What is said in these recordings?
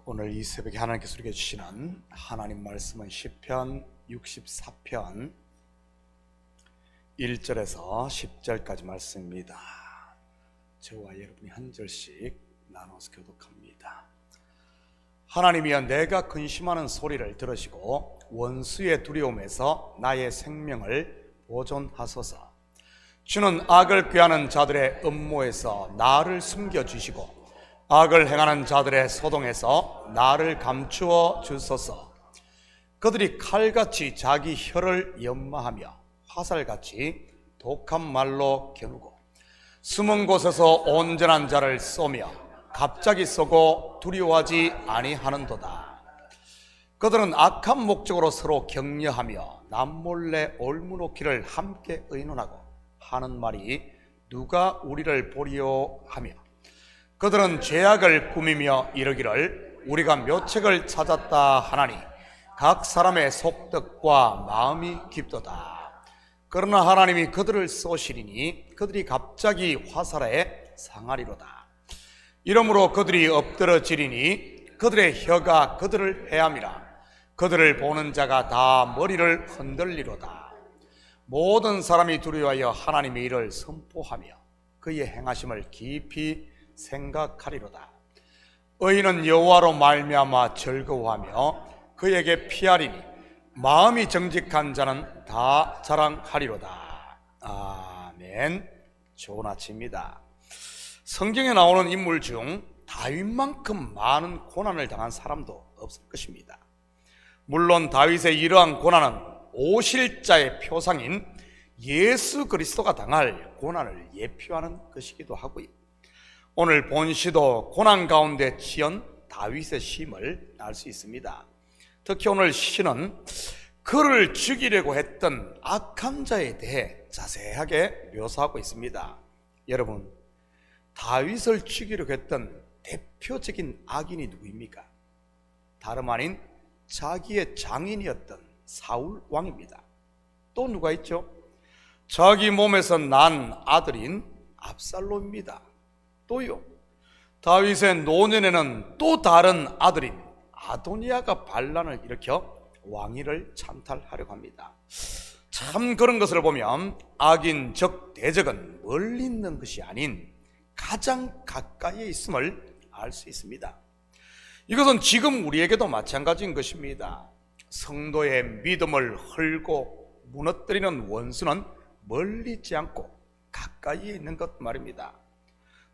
오늘 이 새벽에 하나님께서 우리에게 주시는 하나님 말씀은 시편 64편 1절에서 10절까지 말씀입니다. 저와 여러분이 한 절씩 나눠서 교독합니다. 하나님이여, 내가 근심하는 소리를 들으시고 원수의 두려움에서 나의 생명을 보존하소서. 주는 악을 꾀하는 자들의 음모에서 나를 숨겨주시고 악을 행하는 자들의 소동에서 나를 감추어 주소서. 그들이 칼같이 자기 혀를 연마하며 화살같이 독한 말로 겨누고 숨은 곳에서 온전한 자를 쏘며 갑자기 쏘고 두려워하지 아니하는도다. 그들은 악한 목적으로 서로 격려하며 남몰래 올무놓기를 함께 의논하고 하는 말이 누가 우리를 보리요 하며, 그들은 죄악을 꾸미며 이르기를 우리가 묘책을 찾았다 하나니 각 사람의 속뜻과 마음이 깊도다. 그러나 하나님이 그들을 쏘시리니 그들이 갑자기 화살에 상하리로다. 이러므로 그들이 엎드러지리니 그들의 혀가 그들을 해함이라. 그들을 보는 자가 다 머리를 흔들리로다. 모든 사람이 두려워하여 하나님의 일을 선포하며 그의 행하심을 깊이 생각하리로다. 의인은 여호와로 말미암아 즐거워하며 그에게 피하리니 마음이 정직한 자는 다 자랑하리로다. 아멘. 좋은 아침입니다. 성경에 나오는 인물 중 다윗만큼 많은 고난을 당한 사람도 없을 것입니다. 물론 다윗의 이러한 고난은 오실 자의 표상인 예수 그리스도가 당할 고난을 예표하는 것이기도 하고요, 오늘 본시도 고난 가운데 치연 다윗의 심을 알 수 있습니다. 특히 오늘 시는 그를 죽이려고 했던 악한 자에 대해 자세하게 묘사하고 있습니다. 여러분, 다윗을 죽이려고 했던 대표적인 악인이 누구입니까? 다름 아닌 자기의 장인이었던 사울 왕입니다. 또 누가 있죠? 자기 몸에서 난 아들인 압살롬입니다. 또요, 다윗의 노년에는 또 다른 아들인 아도니아가 반란을 일으켜 왕위를 찬탈하려고 합니다. 참, 그런 것을 보면 악인 적 대적은 멀리 있는 것이 아닌 가장 가까이에 있음을 알 수 있습니다. 이것은 지금 우리에게도 마찬가지인 것입니다. 성도의 믿음을 헐고 무너뜨리는 원수는 멀리 있지 않고 가까이에 있는 것 말입니다.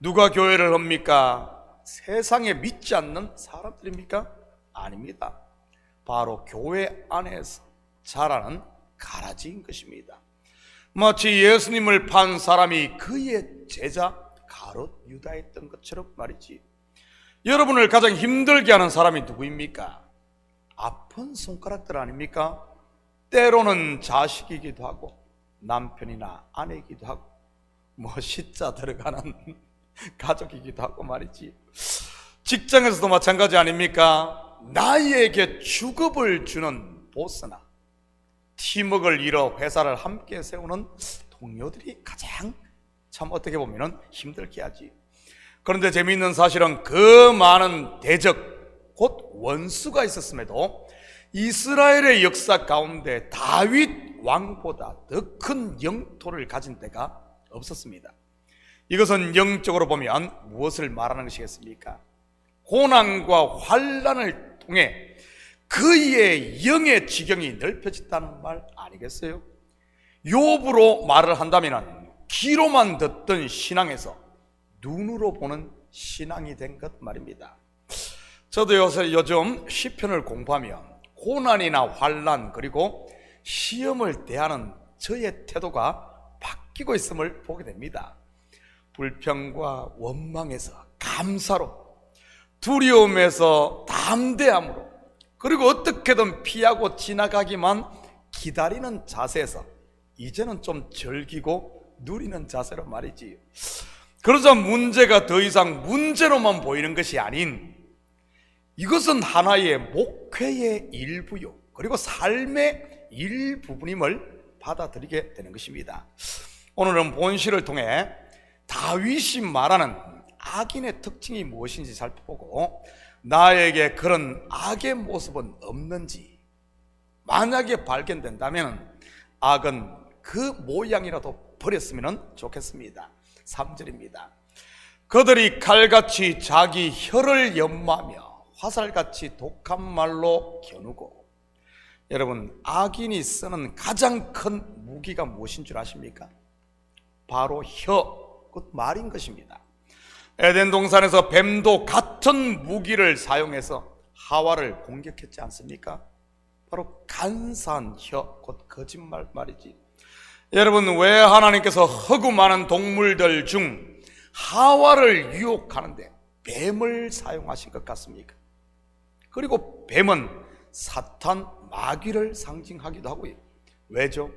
누가 교회를 합니까? 세상에 믿지 않는 사람들입니까? 아닙니다. 바로 교회 안에서 자라는 가라지인 것입니다. 마치 예수님을 판 사람이 그의 제자 가롯 유다였던 것처럼 말이지. 여러분을 가장 힘들게 하는 사람이 누구입니까? 아픈 손가락들 아닙니까? 때로는 자식이기도 하고 남편이나 아내이기도 하고 시자 들어가는 가족이기도 하고 말이지. 직장에서도 마찬가지 아닙니까? 나에게 주급을 주는 보스나 팀워크를 이뤄 회사를 함께 세우는 동료들이 가장 참 어떻게 보면 힘들게 하지. 그런데 재미있는 사실은 그 많은 대적, 곧 원수가 있었음에도 이스라엘의 역사 가운데 다윗 왕보다 더 큰 영토를 가진 때가 없었습니다. 이것은 영적으로 보면 무엇을 말하는 것이겠습니까? 고난과 환난을 통해 그의 영의 지경이 넓혀졌다는 말 아니겠어요? 욥으로 말을 한다면 귀로만 듣던 신앙에서 눈으로 보는 신앙이 된 것 말입니다. 저도 요즘 시편을 공부하면 고난이나 환난 그리고 시험을 대하는 저의 태도가 바뀌고 있음을 보게 됩니다. 불평과 원망에서 감사로, 두려움에서 담대함으로, 그리고 어떻게든 피하고 지나가기만 기다리는 자세에서 이제는 좀 즐기고 누리는 자세로 말이지. 그러자 문제가 더 이상 문제로만 보이는 것이 아닌 이것은 하나의 목회의 일부요, 그리고 삶의 일부분임을 받아들이게 되는 것입니다. 오늘은 본시를 통해 다윗이 말하는 악인의 특징이 무엇인지 살펴보고 나에게 그런 악의 모습은 없는지, 만약에 발견된다면 악은 그 모양이라도 버렸으면 좋겠습니다. 3절입니다. 그들이 칼같이 자기 혀를 연마하며 화살같이 독한 말로 겨누고. 여러분, 악인이 쓰는 가장 큰 무기가 무엇인 줄 아십니까? 바로 혀, 곧 말인 것입니다. 에덴 동산에서 뱀도 같은 무기를 사용해서 하와를 공격했지 않습니까? 바로 간사한 혀, 곧 거짓말 말이지. 여러분, 왜 하나님께서 허구 많은 동물들 중 하와를 유혹하는데 뱀을 사용하신 것 같습니까? 그리고 뱀은 사탄, 마귀를 상징하기도 하고요. 왜죠?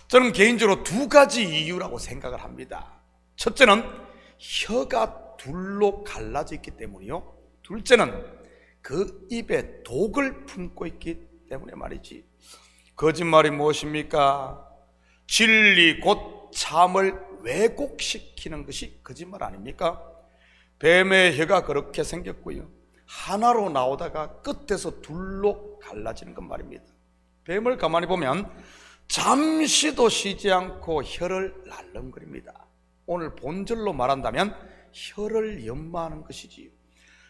저는 개인적으로 두 가지 이유라고 생각을 합니다. 첫째는 혀가 둘로 갈라져 있기 때문이요. 둘째는 그 입에 독을 품고 있기 때문에 말이지. 거짓말이 무엇입니까? 진리 곧 참을 왜곡시키는 것이 거짓말 아닙니까? 뱀의 혀가 그렇게 생겼고요, 하나로 나오다가 끝에서 둘로 갈라지는 것 말입니다. 뱀을 가만히 보면 잠시도 쉬지 않고 혀를 날름거립니다. 오늘 본절로 말한다면 혀를 연마하는 것이지요.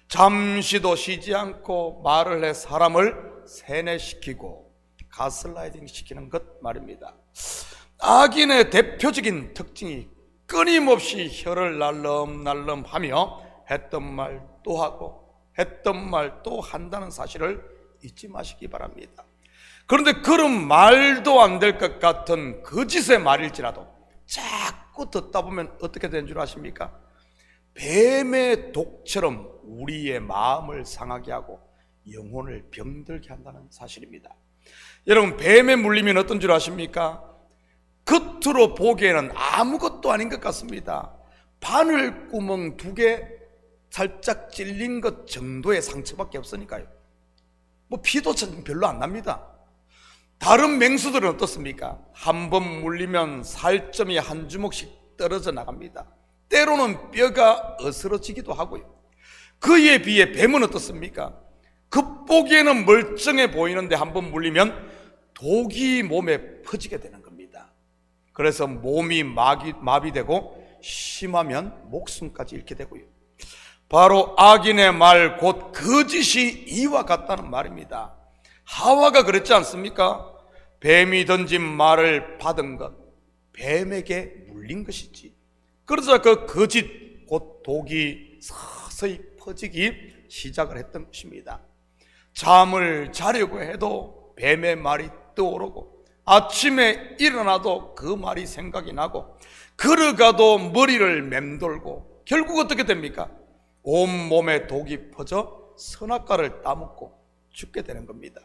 잠시도 쉬지 않고 말을 해 사람을 세뇌시키고 가슬라이팅 시키는 것 말입니다. 악인의 대표적인 특징이 끊임없이 혀를 날름날름하며 했던 말 또 하고 했던 말 또 한다는 사실을 잊지 마시기 바랍니다. 그런데 그런 말도 안 될 것 같은 거짓의 말일지라도 자꾸 듣다 보면 어떻게 되는 줄 아십니까? 뱀의 독처럼 우리의 마음을 상하게 하고 영혼을 병들게 한다는 사실입니다. 여러분, 뱀에 물리면 어떤 줄 아십니까? 겉으로 보기에는 아무것도 아닌 것 같습니다. 바늘구멍 2개 살짝 찔린 것 정도의 상처밖에 없으니까요. 뭐 피도 별로 안 납니다. 다른 맹수들은 어떻습니까? 한 번 물리면 살점이 한 주먹씩 떨어져 나갑니다. 때로는 뼈가 으스러지기도 하고요. 그에 비해 뱀은 어떻습니까? 겉보기에는 멀쩡해 보이는데 한 번 물리면 독이 몸에 퍼지게 되는 겁니다. 그래서 몸이 마비되고 심하면 목숨까지 잃게 되고요. 바로 악인의 말, 곧 거짓이 이와 같다는 말입니다. 하와가 그랬지 않습니까? 뱀이 던진 말을 받은 것, 뱀에게 물린 것이지. 그러자 그 거짓, 곧 독이 서서히 퍼지기 시작을 했던 것입니다. 잠을 자려고 해도 뱀의 말이 떠오르고, 아침에 일어나도 그 말이 생각이 나고, 걸어가도 머리를 맴돌고, 결국 어떻게 됩니까? 온몸에 독이 퍼져 선악과를 따먹고 죽게 되는 겁니다.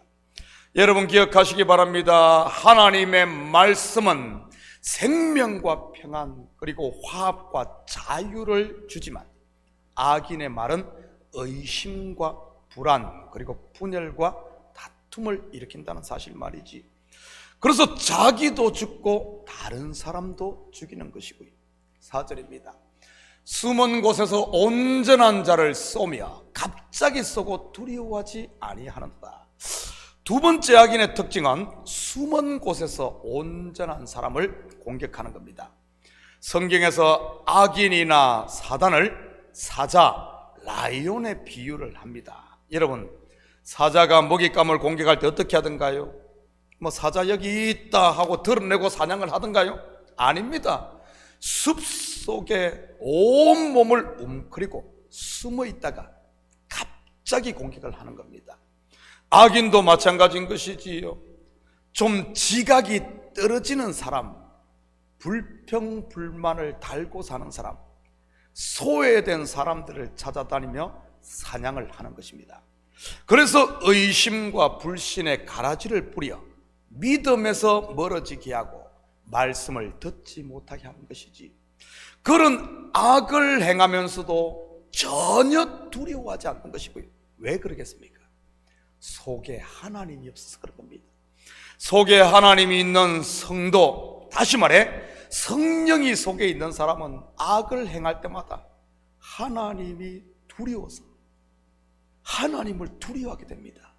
여러분, 기억하시기 바랍니다. 하나님의 말씀은 생명과 평안, 그리고 화합과 자유를 주지만 악인의 말은 의심과 불안, 그리고 분열과 다툼을 일으킨다는 사실 말이지. 그래서 자기도 죽고 다른 사람도 죽이는 것이고요. 4절입니다. 숨은 곳에서 온전한 자를 쏘며 갑자기 쏘고 두려워하지 아니하는다. 두 번째 악인의 특징은 숨은 곳에서 온전한 사람을 공격하는 겁니다. 성경에서 악인이나 사단을 사자, 라이온의 비유를 합니다. 여러분, 사자가 먹잇감을 공격할 때 어떻게 하던가요? 뭐 사자 여기 있다 하고 드러내고 사냥을 하던가요? 아닙니다. 숲속에 온몸을 움크리고 숨어 있다가 갑자기 공격을 하는 겁니다. 악인도 마찬가지인 것이지요. 좀 지각이 떨어지는 사람, 불평불만을 달고 사는 사람, 소외된 사람들을 찾아다니며 사냥을 하는 것입니다. 그래서 의심과 불신의 가라지를 뿌려 믿음에서 멀어지게 하고 말씀을 듣지 못하게 하는 것이지. 그런 악을 행하면서도 전혀 두려워하지 않는 것이고요. 왜 그러겠습니까? 속에 하나님이 없어서 그런 겁니다. 속에 하나님이 있는 성도, 다시 말해 성령이 속에 있는 사람은 악을 행할 때마다 하나님이 두려워서 하나님을 두려워하게 됩니다.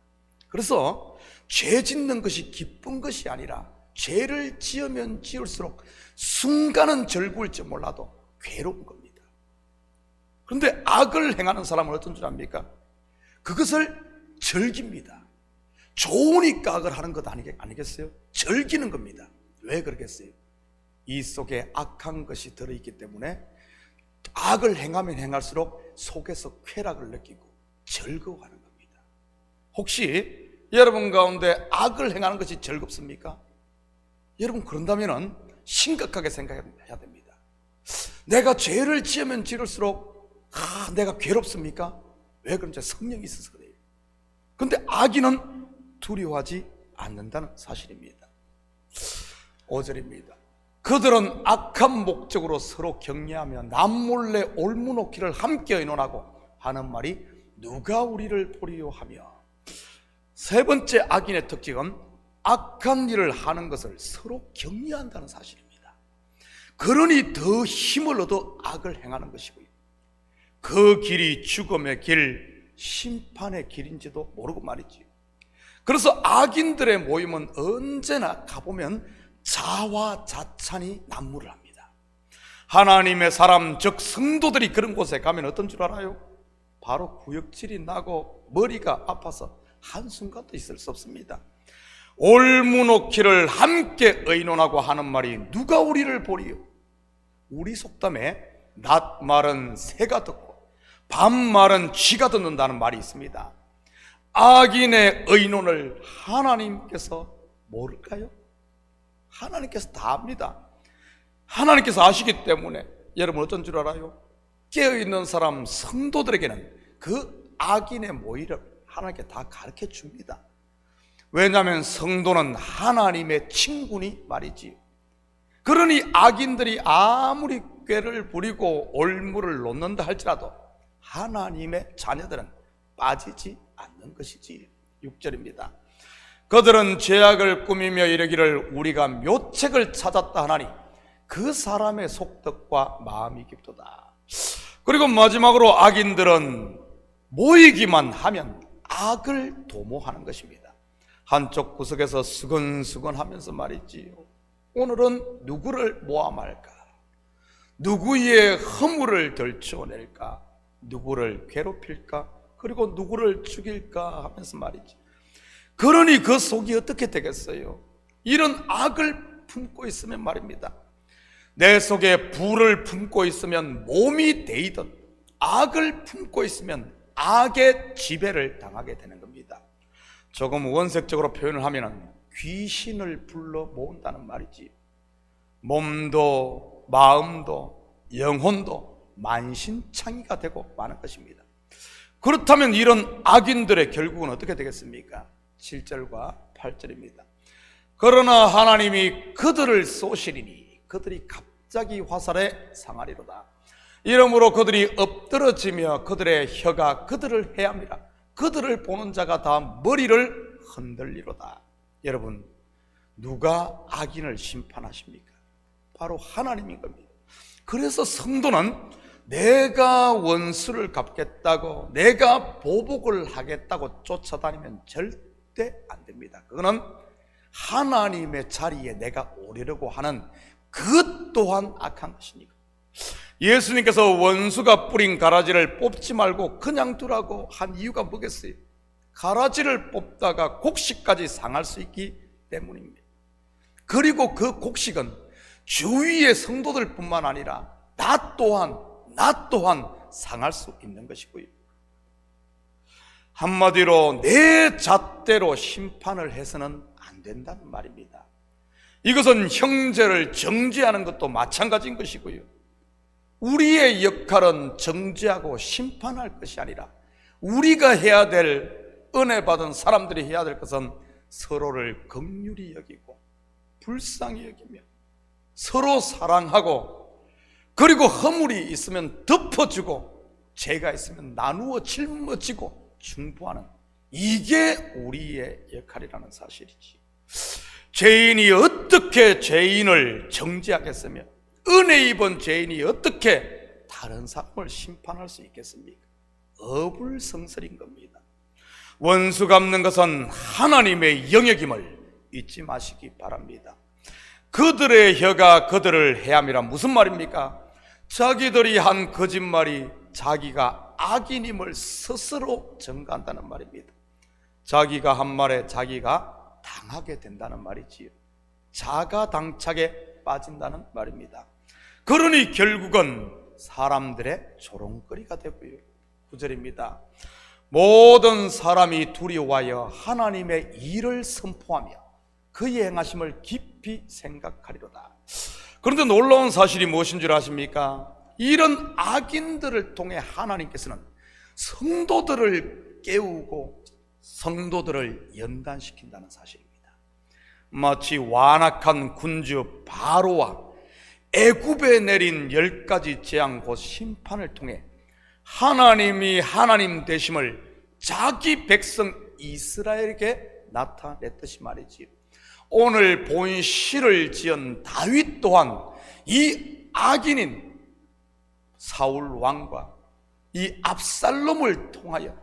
그래서 죄 짓는 것이 기쁜 것이 아니라 죄를 지으면 지을수록 순간은 즐거울지 몰라도 괴로운 겁니다. 그런데 악을 행하는 사람은 어떤 줄 압니까? 그것을 즐깁니다. 좋으니까 악을 하는 것 아니겠어요? 즐기는 겁니다. 왜 그러겠어요? 이 속에 악한 것이 들어있기 때문에 악을 행하면 행할수록 속에서 쾌락을 느끼고 즐거워하는 겁니다. 혹시 여러분 가운데 악을 행하는 것이 즐겁습니까? 여러분 그런다면 심각하게 생각해야 됩니다. 내가 죄를 지으면 지을수록 내가 괴롭습니까? 왜 그런지 성령이 있어서 그래요. 그런데 악인은 두려워하지 않는다는 사실입니다. 5절입니다. 그들은 악한 목적으로 서로 격려하며 남몰래 올무놓기를 함께 의논하고 하는 말이 누가 우리를 보리요 하며. 세 번째 악인의 특징은 악한 일을 하는 것을 서로 격려한다는 사실입니다. 그러니 더 힘을 얻어 악을 행하는 것이고요, 그 길이 죽음의 길, 심판의 길인지도 모르고 말이지요. 그래서 악인들의 모임은 언제나 가보면 자화자찬이 난무를 합니다. 하나님의 사람 즉 성도들이 그런 곳에 가면 어떤 줄 알아요? 바로 구역질이 나고 머리가 아파서 한순간도 있을 수 없습니다. 올무놓기를 함께 의논하고 하는 말이 누가 우리를 보리요? 우리 속담에 낮 말은 새가 듣고 밤 말은 쥐가 듣는다는 말이 있습니다. 악인의 의논을 하나님께서 모를까요? 하나님께서 다 압니다. 하나님께서 아시기 때문에 여러분 어떤 줄 알아요? 깨어있는 사람 성도들에게는 그 악인의 모의를 하나님께 다 가르쳐 줍니다. 왜냐하면 성도는 하나님의 친구니 말이지요. 그러니 악인들이 아무리 꾀를 부리고 올무를 놓는다 할지라도 하나님의 자녀들은 빠지지 않는 것이지. 6절입니다. 그들은 죄악을 꾸미며 이르기를 우리가 묘책을 찾았다 하나니 그 사람의 속뜻과 마음이 깊도다. 그리고 마지막으로 악인들은 모이기만 하면 악을 도모하는 것입니다. 한쪽 구석에서 수근수근 하면서 말이지요, 오늘은 누구를 모함할까? 누구의 허물을 덜쳐낼까? 누구를 괴롭힐까? 그리고 누구를 죽일까? 하면서 말이지. 그러니 그 속이 어떻게 되겠어요? 이런 악을 품고 있으면 말입니다, 내 속에 불을 품고 있으면 몸이 데이든 악을 품고 있으면 악의 지배를 당하게 되는 겁니다. 조금 원색적으로 표현을 하면 귀신을 불러 모은다는 말이지. 몸도 마음도 영혼도 만신창이가 되고 마는 것입니다. 그렇다면 이런 악인들의 결국은 어떻게 되겠습니까? 7절과 8절입니다. 그러나 하나님이 그들을 쏘시리니 그들이 갑자기 화살에 상하리로다. 이러므로 그들이 엎드러지며 그들의 혀가 그들을 해함이라. 그들을 보는 자가 다 머리를 흔들리로다. 여러분, 누가 악인을 심판하십니까? 바로 하나님인 겁니다. 그래서 성도는 내가 원수를 갚겠다고, 내가 보복을 하겠다고 쫓아다니면 절대 안 됩니다. 그거는 하나님의 자리에 내가 오르려고 하는 그 또한 악한 것이니까. 예수님께서 원수가 뿌린 가라지를 뽑지 말고 그냥 두라고 한 이유가 뭐겠어요? 가라지를 뽑다가 곡식까지 상할 수 있기 때문입니다. 그리고 그 곡식은 주위의 성도들 뿐만 아니라 나 또한 상할 수 있는 것이고요. 한마디로 내 잣대로 심판을 해서는 안 된다는 말입니다. 이것은 형제를 정죄하는 것도 마찬가지인 것이고요, 우리의 역할은 정죄하고 심판할 것이 아니라 우리가 해야 될, 은혜 받은 사람들이 해야 될 것은 서로를 긍휼히 여기고 불쌍히 여기며 서로 사랑하고, 그리고 허물이 있으면 덮어주고 죄가 있으면 나누어 짊어지고 중보하는, 이게 우리의 역할이라는 사실이지. 죄인이 어떻게 죄인을 정죄하겠으며 은혜 입은 죄인이 어떻게 다른 사람을 심판할 수 있겠습니까? 어불성설인 겁니다. 원수 갚는 것은 하나님의 영역임을 잊지 마시기 바랍니다. 그들의 혀가 그들을 해함이라 무슨 말입니까? 자기들이 한 거짓말이 자기가 악인임을 스스로 증가한다는 말입니다. 자기가 한 말에 자기가 당하게 된다는 말이지요. 자가당착에 빠진다는 말입니다. 그러니 결국은 사람들의 조롱거리가 되고요. 9절입니다. 모든 사람이 두려워하여 하나님의 일을 선포하며 그의 행하심을 깊이 생각하리로다. 그런데 놀라운 사실이 무엇인 줄 아십니까? 이런 악인들을 통해 하나님께서는 성도들을 깨우고 성도들을 연단시킨다는 사실입니다. 마치 완악한 군주 바로와 애굽에 내린 10가지 재앙 곧 심판을 통해 하나님이 하나님 되심을 자기 백성 이스라엘에게 나타냈듯이 말이지요. 오늘 본 시를 지은 다윗 또한 이 악인인 사울 왕과 이 압살롬을 통하여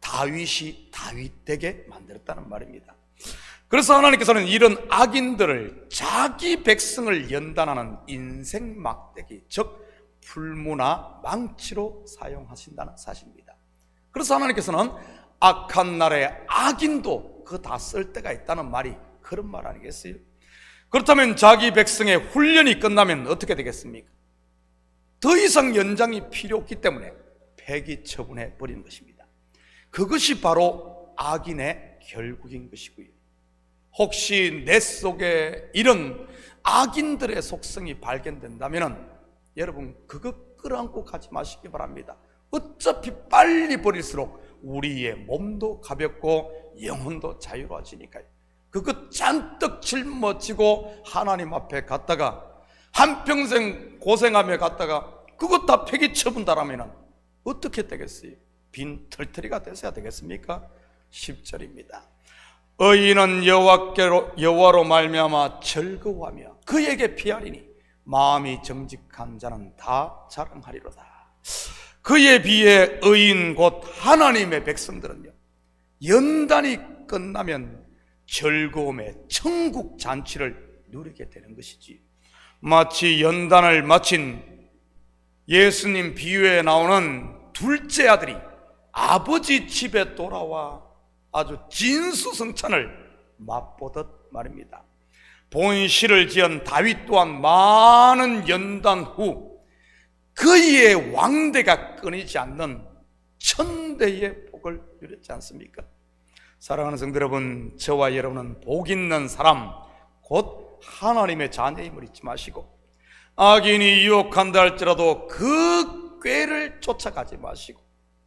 다윗이 다윗되게 만들었다는 말입니다. 그래서 하나님께서는 이런 악인들을 자기 백성을 연단하는 인생 막대기, 즉 불무나 망치로 사용하신다는 사실입니다. 그래서 하나님께서는 악한 날에 악인도 그 다 쓸 때가 있다는 말이 그런 말 아니겠어요? 그렇다면 자기 백성의 훈련이 끝나면 어떻게 되겠습니까? 더 이상 연장이 필요 없기 때문에 폐기 처분해 버리는 것입니다. 그것이 바로 악인의 결국인 것이고요. 혹시 내 속에 이런 악인들의 속성이 발견된다면 여러분 그거 끌어안고 가지 마시기 바랍니다. 어차피 빨리 버릴수록 우리의 몸도 가볍고 영혼도 자유로워지니까요. 그거 잔뜩 짊어지고 하나님 앞에 갔다가 한평생 고생하며 갔다가 그것 다 폐기 처분다라면 어떻게 되겠어요? 빈 털터리가 되셔야 되겠습니까? 10절입니다. 의인은 여호와로 말미암아 즐거워하며 그에게 피하리니 마음이 정직한 자는 다 자랑하리로다. 그에 비해 의인 곧 하나님의 백성들은요, 연단이 끝나면 즐거움의 천국 잔치를 누리게 되는 것이지. 마치 연단을 마친 예수님 비유에 나오는 둘째 아들이 아버지 집에 돌아와 아주 진수성찬을 맛보듯 말입니다. 본시를 지은 다윗 또한 많은 연단 후 그의 왕대가 끊이지 않는 천대의 복을 누렸지 않습니까? 사랑하는 성도 여러분, 저와 여러분은 복 있는 사람, 곧 하나님의 자녀임을 잊지 마시고 악인이 유혹한다 할지라도 그 꾀를 쫓아가지 마시고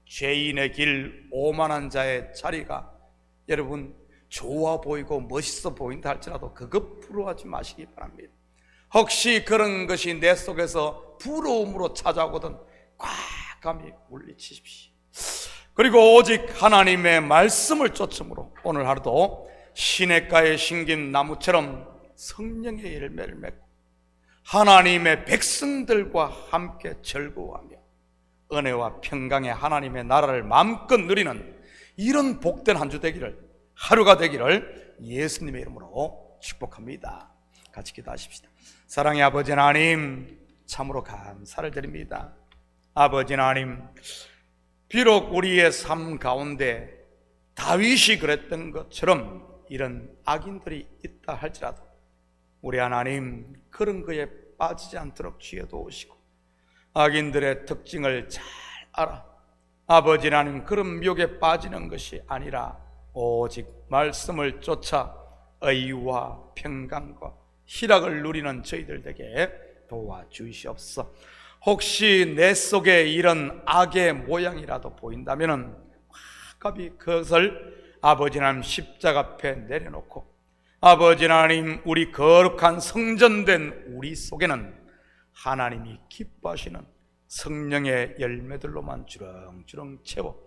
죄인의 길, 오만한 자의 자리가 여러분 좋아 보이고 멋있어 보인다 할지라도 그것 부러워하지 마시기 바랍니다. 혹시 그런 것이 내 속에서 부러움으로 찾아오거든 꽉감히 물리치십시오. 그리고 오직 하나님의 말씀을 쫓음으로 오늘 하루도 시냇가에 심긴 나무처럼 성령의 열매를 맺고 하나님의 백성들과 함께 즐거워하며 은혜와 평강의 하나님의 나라를 마음껏 누리는 이런 복된 한 주 되기를, 하루가 되기를 예수님의 이름으로 축복합니다. 같이 기도하십시다. 사랑의 아버지 하나님, 참으로 감사를 드립니다. 아버지 하나님, 비록 우리의 삶 가운데 다윗이 그랬던 것처럼 이런 악인들이 있다 할지라도 우리 하나님 그런 거에 빠지지 않도록 주여 도우시고 악인들의 특징을 잘 알아 아버지 하나님 그런 묘에 빠지는 것이 아니라 오직 말씀을 쫓아 의와 평강과 희락을 누리는 저희들 에게 도와주시옵소서. 혹시 내 속에 이런 악의 모양이라도 보인다면 화갑이 그것을 아버지 하나님 십자가 앞에 내려놓고 아버지 하나님 우리 거룩한 성전된 우리 속에는 하나님이 기뻐하시는 성령의 열매들로만 주렁주렁 채워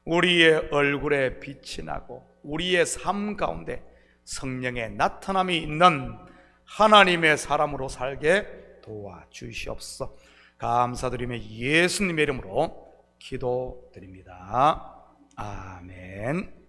우리의 얼굴에 빛이 나고 우리의 삶 가운데 성령의 나타남이 있는 하나님의 사람으로 살게 도와주시옵소서. 감사드리며 예수님의 이름으로 기도드립니다. 아멘.